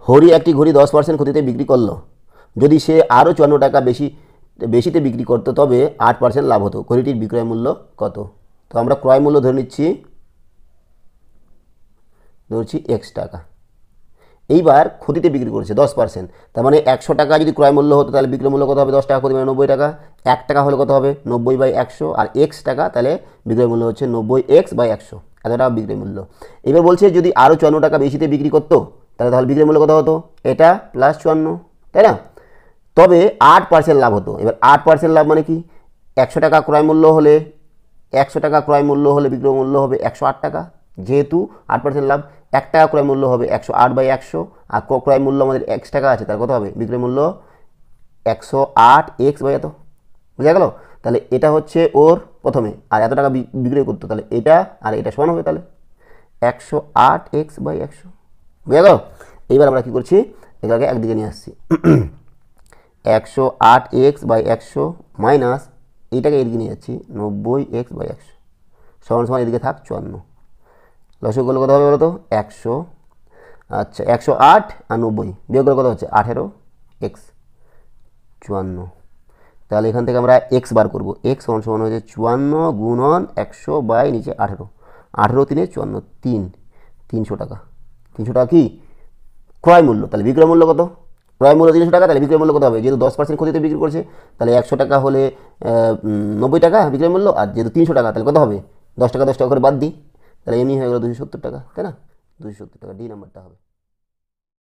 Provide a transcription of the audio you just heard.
হরি একটি ঘড়ি 10% ক্ষতিতে বিক্রি করলো। যদি সে আরও 54 টাকা বেশিতে বিক্রি করতো তবে 8% লাভ হতো। ঘড়িটির বিক্রয় মূল্য কত? তো আমরা ক্রয় মূল্য ধরছি এক্স টাকা। এইবার ক্ষতিতে বিক্রি করেছে 10%, তার মানে 100 টাকা যদি ক্রয় মূল্য হতো তাহলে বিক্রয় মূল্য কত হবে? 10 টাকা ক্ষতি মানে 90 টাকা। 1 টাকা হলে কত হবে? 90/100, আর এক্স টাকা, তাহলে বিক্রয় মূল্য হচ্ছে 90x/100, এত টাকা বিক্রয় মূল্য। এবার বলছে যদি আরও 54 টাকা বেশিতে বিক্রি করতো তাহলে বিক্রয় মূল্য কত হতো? এটা প্লাস 54, তাই না? তবে 8% লাভ হতো। এবার 8% লাভ মানে কি? 100 টাকা ক্রয় মূল্য হলে 100 টাকা ক্রয় মূল্য হলে বিক্রয় মূল্য হবে 108 টাকা, যেহেতু 8% লাভ। 1 টাকা ক্রয় মূল্য হবে 108/100, আর ক্রয় মূল্য আমাদের x টাকা আছে, তার কত হবে? বিক্রয় মূল্য 108x/এত, বুঝা গেল? তাহলে এটা হচ্ছে ওর প্রথমে, আর এত টাকা বিক্রয় করতো, তাহলে এটা আর এটা সমান হবে, তাহলে 108x/100, বুঝা গেল? এইবার আমরা কী করছি? এটাকে একদিকে নিয়ে আসছি। 108x/100 মাইনাস এইটাকে এদিকে নিয়ে যাচ্ছি 90x/100 সমান সমান এদিকে থাক 54। লসক করলে কত হবে বলো তো? 100, আচ্ছা 108 আর 90 বিয়োগ করলে কত হচ্ছে? 18x/54। তাহলে এখান থেকে আমরা এক্স বার করবো। এক্স সমান সমান হচ্ছে 54 গুণন 100/নিচে 18, 18 3 54, 300 টাকা। 300 টাকা কি ক্রয় মূল্য? তাহলে বিক্রয় মূল্য কত? ক্রয় মূল্য 300 টাকা, তাহলে বিক্রয় মূল্য কত হবে? যেহেতু 10% ক্ষতিতে বিক্রি করছে, তাহলে 100 টাকা হলে 90 টাকা বিক্রয় মূল্য, আর যেহেতু 300 টাকা তাহলে কত হবে? 10 টাকা করে বাদ দিই, তাহলে এমনি হয়ে গেল 270 টাকা, তাই না? 270 টাকা, ডি নাম্বারটা হবে।